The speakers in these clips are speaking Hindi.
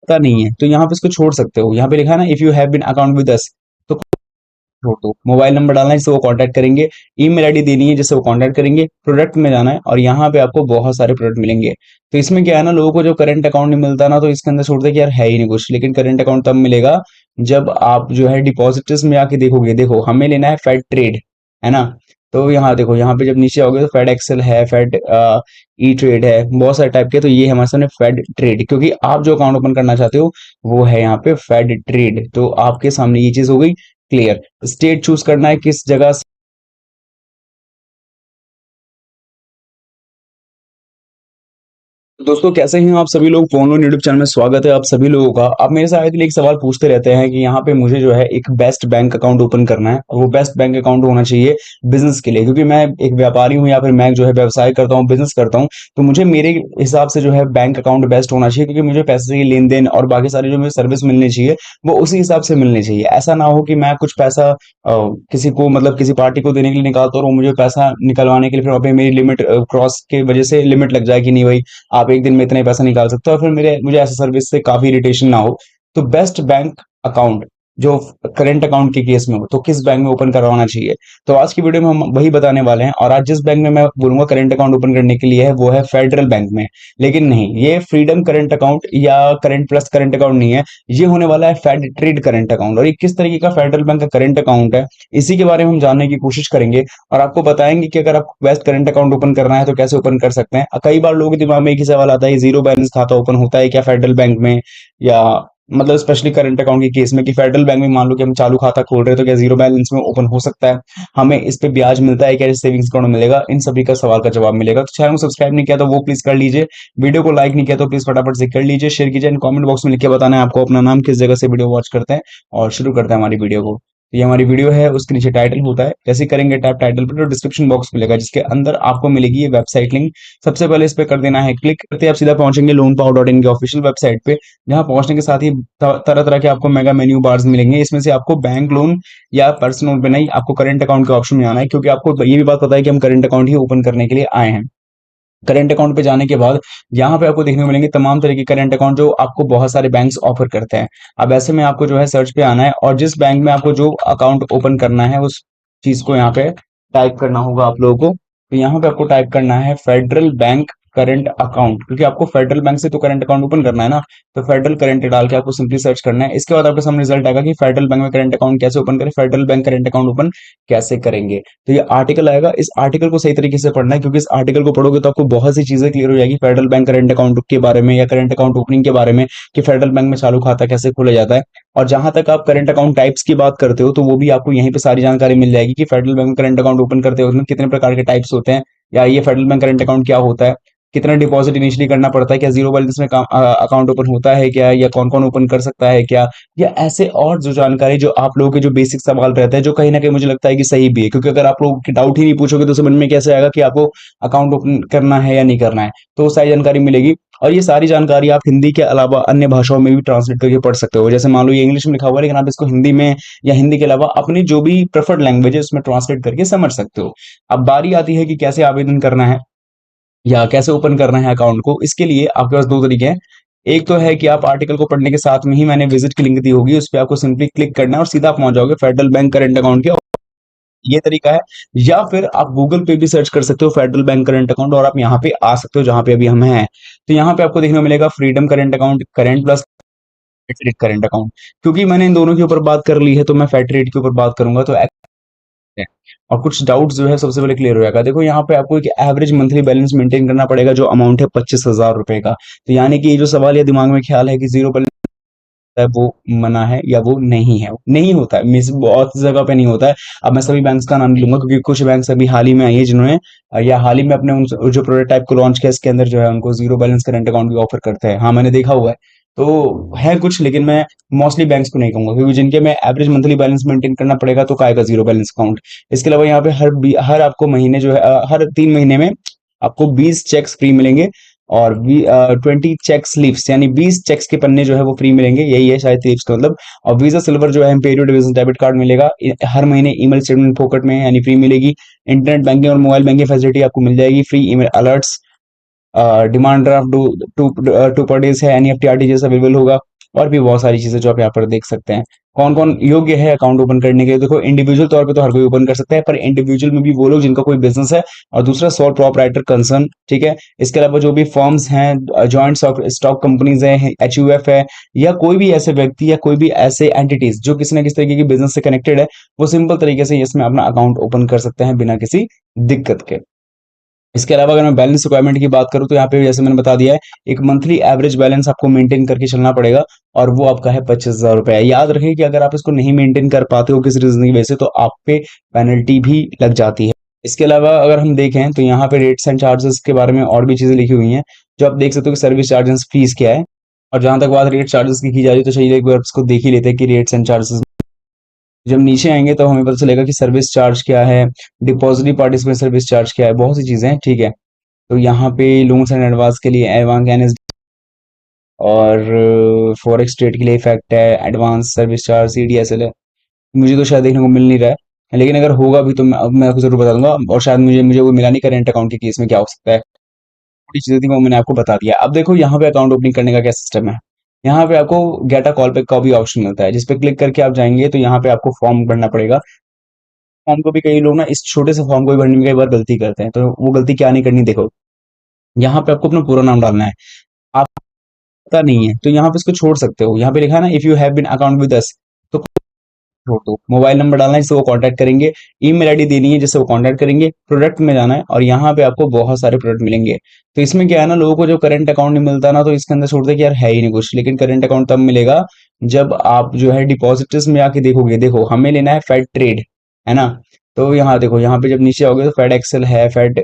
पता नहीं है तो यहाँ पे इसको छोड़ सकते हो। यहाँ पे लिखा है ना, if you have been account with us, तो छोड़ दो। मोबाइल नंबर डालना है जिससे वो कांटेक्ट करेंगे, ईमेल आईडी देनी है जिससे वो कांटेक्ट करेंगे, प्रोडक्ट में जाना है और यहाँ पे आपको बहुत सारे प्रोडक्ट मिलेंगे। तो इसमें क्या है ना, लोगों को जो करंट अकाउंट नहीं मिलता ना, तो इसके अंदर छोड़ते हैं कि यार है ही नहीं कुछ। लेकिन करंट अकाउंट तब मिलेगा जब आप जो है डिपॉजिटर्स में आके देखोगे। देखो हमें लेना है फेड ट्रेड, है ना। तो यहाँ देखो, यहाँ पे जब नीचे आओगे तो फेड एक्सेल है, फेड ई ट्रेड है, बहुत सारे टाइप के। तो ये हमारे सामने फेड ट्रेड, क्योंकि आप जो अकाउंट ओपन करना चाहते हो वो है यहाँ पे फेड ट्रेड। तो आपके सामने ये चीज हो गई क्लियर। स्टेट चूज करना है किस जगह से। दोस्तों कैसे हैं आप सभी लोग, फोन यूट्यूब चैनल में स्वागत है आप सभी लोगों का। आप मेरे से आए दिन एक सवाल पूछते रहते हैं कि यहाँ पे मुझे जो है एक बेस्ट बैंक अकाउंट ओपन करना है, और वो बेस्ट बैंक अकाउंट होना चाहिए बिजनेस के लिए, क्योंकि मैं एक व्यापारी हूँ या फिर मैं जो है व्यवसाय करता हूँ, बिजनेस करता हूँ। तो मुझे मेरे हिसाब से जो है बैंक अकाउंट बेस्ट होना चाहिए, क्योंकि मुझे पैसे की लेन देन और बाकी सारी जो मुझे सर्विस मिलनी चाहिए वो उसी हिसाब से मिलनी चाहिए। ऐसा ना हो कि मैं कुछ पैसा किसी को, मतलब किसी पार्टी को देने के लिए निकालता हूँ और वो मुझे पैसा निकलवाने के लिए फिर वहाँ पे मेरी लिमिट क्रॉस के वजह से लिमिट लग जाए कि नहीं भाई आप एक दिन में इतना ही पैसा निकाल सकते हो, और फिर मुझे ऐसा सर्विस से काफी इरिटेशन ना हो। तो बेस्ट बैंक अकाउंट जो करंट अकाउंट के केस में हो, तो किस बैंक में ओपन करवाना चाहिए, तो आज की वीडियो में हम वही बताने वाले हैं। और आज जिस बैंक में मैं बोलूंगा करंट अकाउंट ओपन करने के लिए है वो है फेडरल बैंक में। लेकिन नहीं, ये फ्रीडम करंट अकाउंट या करंट प्लस करंट अकाउंट नहीं है, ये होने वाला है फेड ट्रेड करंट अकाउंट। और ये किस तरीके का फेडरल बैंक का करंट अकाउंट है, इसी के बारे में हम जानने की कोशिश करेंगे। और आपको बताएंगे कि अगर आपको बेस्ट करंट अकाउंट ओपन करना है तो कैसे ओपन कर सकते हैं। कई बार लोगों के दिमाग में एक ही सवाल आता है, जीरो बैलेंस खाता ओपन होता है क्या फेडरल बैंक में, या मतलब स्पेशली करंट अकाउंट के केस में कि फेडरल बैंक में मान लो कि हम चालू खाता खोल रहे हैं तो क्या जीरो बैलेंस में ओपन हो सकता है, हमें इस पे ब्याज मिलता है क्या, सेविंग्स अकाउंट मिलेगा, इन सभी का सवाल का जवाब मिलेगा। तो चैनल को सब्सक्राइब नहीं किया तो वो प्लीज कर लीजिए, वीडियो को लाइक नहीं किया तो प्लीज फटाफट से कर लीजिए, शेयर कीजिए, कमेंट बॉक्स में लिख के बताना है आपको अपना नाम, किस जगह से वीडियो वॉच करते हैं। और शुरू करते हैं हमारी वीडियो को। तो ये हमारी वीडियो है, उसके नीचे टाइटल होता है, जैसे करेंगे टैप टाइटल पर तो डिस्क्रिप्शन बॉक्स मिलेगा जिसके अंदर आपको मिलेगी ये वेबसाइट लिंक। सबसे पहले इस पे कर देना है क्लिक, करते आप सीधा पहुंचेंगे loanpower.in की ऑफिशियल वेबसाइट पे, जहां पहुंचने के साथ ही तरह तरह के आपको मेगा मेन्यू बार्स मिलेंगे। इसमें से आपको बैंक लोन या पर्सनल लोन पे नहीं, आपको करंट अकाउंट के ऑप्शन में आना है, क्योंकि आपको ये भी बात पता है कि हम करंट अकाउंट ही ओपन करने के लिए आए हैं। करंट अकाउंट पे जाने के बाद यहाँ पे आपको देखने को मिलेंगे तमाम तरह के करंट अकाउंट जो आपको बहुत सारे बैंक्स ऑफर करते हैं। अब ऐसे में आपको जो है सर्च पे आना है और जिस बैंक में आपको जो अकाउंट ओपन करना है उस चीज को यहाँ पे टाइप करना होगा आप लोगों को। तो यहाँ पे आपको टाइप करना है फेडरल बैंक करंट अकाउंट, क्योंकि आपको फेडरल बैंक से तो करंट अकाउंट ओपन करना है ना। तो फेडरल करंट डाल के आपको सिंपली सर्च करना है। इसके बाद आपके सामने रिजल्ट आएगा कि फेडरल बैंक में करंट अकाउंट कैसे ओपन करें, federal bank current account open कैसे करेंगे। तो ये आर्टिकल आएगा, इस आर्टिकल को सही तरीके से पढ़ना है, क्योंकि इस आर्टिकल को पढ़ोगे तो आपको बहुत सी चीजें क्लियर हो जाएगी फेडरल बैंक करंट अकाउंट के बारे में या करंट अकाउंट ओपनिंग के बारे में, कि फेडरल बैंक में चालू खाता कैसे खोला जाता है। और जहां तक आप करंट अकाउंट टाइप्स की बात करते हो तो वो भी आपको यहीं पे सारी जानकारी मिल जाएगी कि फेडरल बैंक में करंट अकाउंट ओपन करते हो उसमें कितने प्रकार के टाइप्स होते हैं, या ये फेडरल बैंक करंट अकाउंट क्या होता है, कितना डिपॉजिट इनिशियली करना पड़ता है, क्या जीरो बैलेंस में अकाउंट ओपन होता है क्या, या कौन कौन ओपन कर सकता है क्या, या ऐसे और जो जानकारी जो आप लोगों के जो बेसिक सवाल रहते हैं, जो कहीं ना कहीं मुझे लगता है कि सही भी है, क्योंकि अगर आप लोग की डाउट ही नहीं पूछोगे तो समझ में कैसे आएगा कि आपको अकाउंट ओपन करना है या नहीं करना है। तो वो सारी जानकारी मिलेगी। और ये सारी जानकारी आप हिंदी के अलावा अन्य भाषाओं में भी ट्रांसलेट करके पढ़ सकते हो। जैसे मान लो ये इंग्लिश में लिखा हुआ है लेकिन आप इसको हिंदी में या हिंदी के अलावा अपनी जो भी प्रेफर्ड लैंग्वेज है उसमें ट्रांसलेट करके समझ सकते हो। अब बारी आती है कि कैसे आवेदन करना है या कैसे ओपन करना है अकाउंट को। इसके लिए आपके पास दो तरीके हैं। एक तो है कि आप आर्टिकल को पढ़ने के साथ में ही मैंने विजिट की लिंक दी होगी, उस पर आपको सिंपली क्लिक करना है और सीधा आप पहुंच जाओगे फेडरल बैंक करंट अकाउंट के। ये तरीका है। या फिर आप गूगल पे भी सर्च कर सकते हो फेडरल बैंक करंट अकाउंट और आप यहाँ पे आ सकते हो जहां पे अभी हम हैं। तो यहाँ पे आपको देखने को मिलेगा freedom current account, current plus current account. क्योंकि मैंने इन दोनों के ऊपर बात कर ली है तो मैं फेड रेट के ऊपर बात करूंगा। तो है और कुछ डाउट्स जो है सबसे पहले क्लियर हो जाएगा। देखो यहाँ पे आपको एक एवरेज मंथली बैलेंस मेंटेन करना पड़ेगा, जो अमाउंट है 25,000 रुपए का। तो यानी कि ये जो सवाल या दिमाग में ख्याल है कि जीरो बैलेंस है वो मना है या वो नहीं है, नहीं होता है, मिस बहुत जगह पे नहीं होता है। अब मैं सभी बैंक्स का नाम लूंगा क्योंकि कुछ बैंक्स अभी हाल ही में आई है जिन्होंने या हाल ही में अपने जो प्रोडक्ट टाइप को लॉन्च किया इसके अंदर जो है उनको जीरो बैलेंस करंट अकाउंट भी ऑफर करते हैं। हाँ मैंने देखा हुआ है। तो है कुछ, लेकिन मैं मोस्टली बैंक्स को नहीं कहूंगा क्योंकि जिनके में एवरेज मंथली बैलेंस मेंटेन करना पड़ेगा तो काय का जीरो बैलेंस अकाउंट। इसके अलावा यहाँ पे हर आपको महीने जो है हर 3 महीने में आपको 20 चेक्स फ्री मिलेंगे और 20 चेक स्लिप्स यानी 20 चेक्स के पन्ने जो है वो फ्री मिलेंगे, यही है शायद स्लिप्स का मतलब। और वीजा सिल्वर जो है इम्पेरियल डिविजन डेबिट कार्ड मिलेगा हर महीने, ईमेल स्टेटमेंट फोकट में यानी फ्री मिलेगी। इंटरनेट बैंकिंग और मोबाइल बैंकिंग फैसिलिटी आपको मिल जाएगी, free email alerts, demand draft two per days है, एनईएफटी आरटीजीएस अवेलेबल होगा। और भी बहुत सारी चीजें जो आप यहाँ पर देख सकते हैं। कौन कौन योग्य है अकाउंट ओपन करने के लिए? देखो, इंडिविजुअल तौर पे तो हर कोई ओपन कर सकता है, पर इंडिविजुअल में भी वो लोग जिनका कोई बिजनेस है, और दूसरा सोल प्रोप्राइटर कंसर्न, ठीक है। इसके अलावा जो भी फर्म्स हैं, जॉइंट स्टॉक कंपनीज हैं, HUF है, या कोई भी ऐसे व्यक्ति या कोई भी ऐसे एंटिटीज जो किसी ना किसी तरीके की बिजनेस से कनेक्टेड है, वो सिंपल तरीके से इसमें अपना अकाउंट ओपन कर सकते हैं बिना किसी दिक्कत के। इसके अलावा अगर मैं बैलेंस रिक्वायरमेंट की बात करूं, तो यहाँ पे जैसे मैंने बता दिया है, एक मंथली एवरेज बैलेंस आपको मेंटेन करके चलना पड़ेगा, और वो आपका है 25,000 रुपए। याद रखिए कि अगर आप इसको नहीं मेंटेन कर पाते हो किसी रीजन की वजह से, तो आप पे पेनल्टी भी लग जाती है। इसके अलावा अगर हम देखें तो यहाँ पे रेट्स एंड चार्जेस के बारे में और भी चीजें लिखी हुई हैं, जो आप देख सकते हो कि सर्विस चार्जेस फीस क्या है। और जहां तक बात रेट चार्जेस की जा रही है, तो चलिए एक बार इसको देख ही लेते हैं कि रेट्स एंड चार्जेस। जब नीचे आएंगे तो हमें पता चलेगा कि सर्विस चार्ज क्या है, डिपॉजिटरी पार्टिसिपेंट सर्विस चार्ज क्या है, बहुत सी चीजें हैं, ठीक है। तो यहाँ पे लोन्स एंड एडवांस के लिए एवांग एनएस, और फॉरेक्स ट्रेड के लिए इफेक्ट है, एडवांस सर्विस चार्ज CDSL है। मुझे तो शायद देखने को मिल नहीं रहा है, लेकिन अगर होगा भी तो मैं आपको जरूर बता दूंगा, और शायद मुझे मुझे वो मिला नहीं करेंट अकाउंट के केस में क्या हो सकता है। थोड़ी चीजें थी वो मैंने आपको बता दिया। अब देखो यहाँ पे अकाउंट ओपनिंग करने का क्या सिस्टम है। यहाँ पे आपको गेट अ कॉल बैक का भी ऑप्शन मिलता है, जिस पे क्लिक करके आप जाएंगे तो यहाँ पे आपको फॉर्म भरना पड़ेगा। फॉर्म को भी कई लोग ना, इस छोटे से फॉर्म को भी भरने में कई बार गलती करते हैं, तो वो गलती क्या नहीं करनी, देखो यहाँ पे आपको अपना पूरा नाम डालना है। आप पता नहीं है तो यहाँ पे इसको छोड़ सकते हो, यहाँ पे लिखा है ना, if you have been account with us, तो छोड़ दो। मोबाइल नंबर डालना है जिससे वो कांटेक्ट करेंगे, ईमेल आईडी देनी है जिससे वो कांटेक्ट करेंगे, प्रोडक्ट में जाना है, और यहाँ पे आपको बहुत सारे प्रोडक्ट मिलेंगे। तो इसमें क्या है ना, लोगों को जब करंट अकाउंट नहीं मिलता ना, तो इसके अंदर छोड़ते हैं कि यार है ही नहीं कुछ, लेकिन करंट अकाउंट तब मिलेगा जब आप जो है डिपॉजिटर्स में आके देखोगे। देखो, हमें लेना है फेड ट्रेड, है ना। तो यहाँ देखो, यहाँ पे जब नीचे आओगे तो फेड एक्सेल है, फेड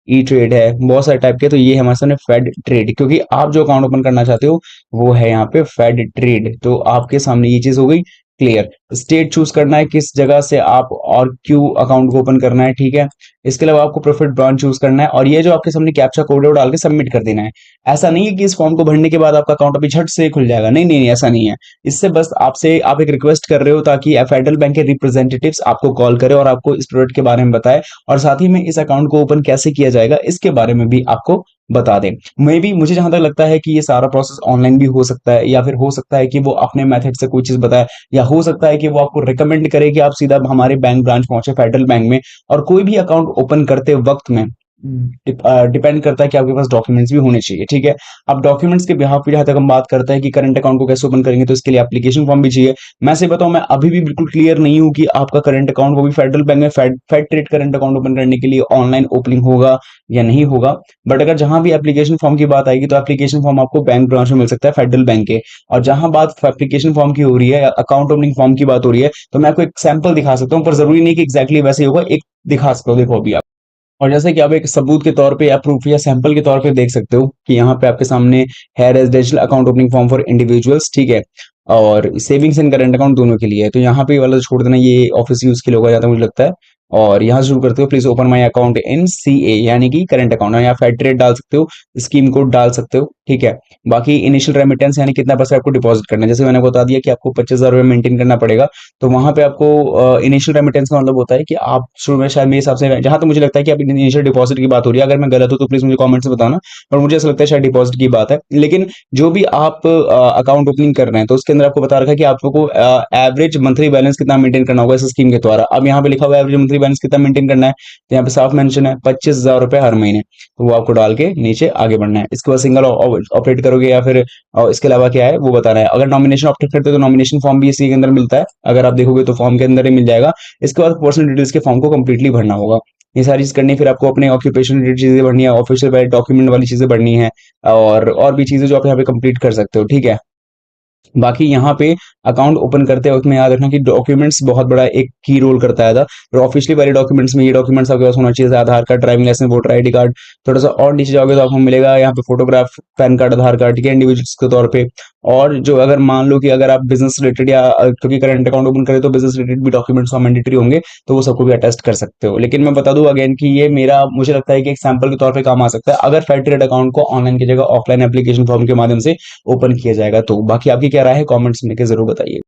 ई ट्रेड है, बहुत सारे टाइप के। तो ये हमारे सामने फेड ट्रेड, क्योंकि आप जो अकाउंट ओपन करना चाहते हो वो है यहाँ पे फेड ट्रेड। तो आपके सामने ये चीज हो गई क्लियर। स्टेट चूज करना है किस जगह से आप और क्यों अकाउंट को ओपन करना है, ठीक है। इसके अलावा आपको प्रॉफिट ब्रांच चूज करना है, और ये जो आपके सामने कैप्चा कोड है वो डाल के सबमिट कर देना है। ऐसा नहीं है कि इस फॉर्म को भरने के बाद आपका अकाउंट अभी झट से खुल जाएगा, नहीं नहीं नहीं, ऐसा नहीं है। इससे बस आपसे आप एक रिक्वेस्ट कर रहे हो ताकि फेडरल बैंक के रिप्रेजेंटेटिव्स आपको कॉल करे और आपको इस प्रोडक्ट के बारे में बताए, और साथ ही में इस अकाउंट को ओपन कैसे किया जाएगा इसके बारे में भी आपको बता दें। मे बी मुझे जहां तक लगता है कि ये सारा प्रोसेस ऑनलाइन भी हो सकता है, या फिर हो सकता है कि वो अपने मेथड से कोई चीज बताए, या हो सकता है कि वो आपको रिकमेंड करे कि आप सीधा हमारे बैंक ब्रांच पहुंचे फेडरल बैंक में। और कोई भी अकाउंट ओपन करते वक्त में डिपेंड करता है कि आपके पास डॉक्यूमेंट्स भी होने चाहिए, ठीक है। अब डॉक्यूमेंट्स के बिहाफ पे जहां तक हम बात करते हैं कि करंट अकाउंट को कैसे ओपन करेंगे, तो इसके लिए एप्लीकेशन फॉर्म भी चाहिए। मैं से बताऊं, मैं अभी भी बिल्कुल क्लियर नहीं हूं कि आपका करंट अकाउंट, वो भी फेडरल बैंक में, fed trade current account open करने के लिए ऑनलाइन ओपनिंग होगा या नहीं होगा। बट अगर जहां भी एप्लीकेशन फॉर्म की बात आएगी, तो एप्लीकेशन फॉर्म आपको बैंक ब्रांच में मिल सकता है फेडरल बैंक के। और जहां बात एप्लीकेशन फॉर्म की हो रही है, अकाउंट ओपनिंग फॉर्म की बात हो रही है, तो मैं आपको एक सैंपल दिखा सकता हूँ, पर जरूरी नहीं कि एग्जैक्टली वैसे ही होगा, एक दिखा सकता हूँ, देखो अभी आप। और जैसे कि आप एक सबूत के तौर पे या प्रूफ या सैंपल के तौर पे देख सकते हो कि यहाँ पे आपके सामने है residential account opening form for individuals, ठीक है। और सेविंग्स एंड करंट अकाउंट दोनों के लिए है। तो यहाँ पे ये वाला छोड़ देना, ये ऑफिस यूज के लिए होगा, ज्यादा मुझे लगता है। और यहाँ से शुरू करते हो, please open my account in CA, यानी कि करंट अकाउंट, या फेड रेट डाल सकते हो, स्कीम कोड डाल सकते हो, ठीक है। बाकी इनिशियल रेमिटेंस यानी कितना पैसा आपको डिपॉजिट करना है, जैसे मैंने बता दिया कि आपको 25,000 रुपये मेंटेन करना पड़ेगा। तो वहां पे आपको इनिशियल रेमिटेंस का मतलब होता है कि आप शुरू में, शायद मेरे हिसाब से, जहां तो मुझे लगता है कि आप इनिशियल डिपॉजिट की बात हो रही है, अगर मैं गलत हूं तो प्लीज मुझे कमेंट से बताना, पर मुझे ऐसा लगता है शायद डिपॉजिट की बात है। लेकिन जो भी आप अकाउंट ओपनिंग कर रहे हैं, तो उसके अंदर आपको बता रखा है कि आपको एवरेज मंथली बैलेंस कितना मेंटेन करना होगा इस स्कीम के द्वारा। अब यहाँ पे लिखा हुआ है एवरेज मंथली बैलेंस कितना मेंटेन करना है, तो यहाँ पे साफ मेंशन है 25,000 रुपए हर महीने। तो वो आपको डाल के नीचे आगे बढ़ना है। इसके बाद सिंगल ऑपरेट करोगे या फिर इसके अलावा क्या है वो बताना है। अगर नॉमिनेशन ऑप्ट करते हो तो नॉमिनेशन फॉर्म भी इसी के अंदर मिलता है, अगर आप देखोगे तो फॉर्म के अंदर ही मिल जाएगा। इसके बाद पर्सनल डिटेल्स के फॉर्म को कंप्लीटली भरना होगा। ये सारी चीज करनी है, फिर आपको अपने ऑक्यूपेशन रिलेटेड चीजें भरनी है, ऑफिशियल वाली डॉक्यूमेंट वाली चीजें भरनी है, और भी चीजें जो आप यहाँ पे कंप्लीट कर सकते हो, ठीक है। बाकी यहाँ पे अकाउंट ओपन करते वक्त में याद रखना कि डॉक्यूमेंट्स बहुत बड़ा एक की रोल करता है। और ऑफिशियली वाले डॉक्यूमेंट्स में ये डॉक्यूमेंट्स आपके पास होना चाहिए, जैसे Aadhaar card, driving licence, voter ID card. थोड़ा सा और नीचे जाओगे तो आपको मिलेगा यहाँ पे फोटोग्राफ, पैन कार्ड, आधार कार्ड, ठीक है, इंडिविजुअल्स के तौर पे। और जो अगर मान लो कि अगर आप बिजनेस रिलेटेड या क्योंकि करंट अकाउंट ओपन करें तो बिजनेस रिलेटेड भी डॉक्यूमेंट्स मैंडेटरी होंगे, तो वो सबको भी अटेस्ट कर सकते हो। लेकिन मैं बता दूं अगेन कि ये मेरा, मुझे लगता है कि एक सैंपल के तौर पे काम आ सकता है, अगर फेड ट्रेड अकाउंट को ऑनलाइन की जगह ऑफलाइन एप्लीकेशन फॉर्म के माध्यम से ओपन किया जाएगा तो। बाकी आपकी क्या राय है, कमेंट्स में लिख के जरूर बताइए।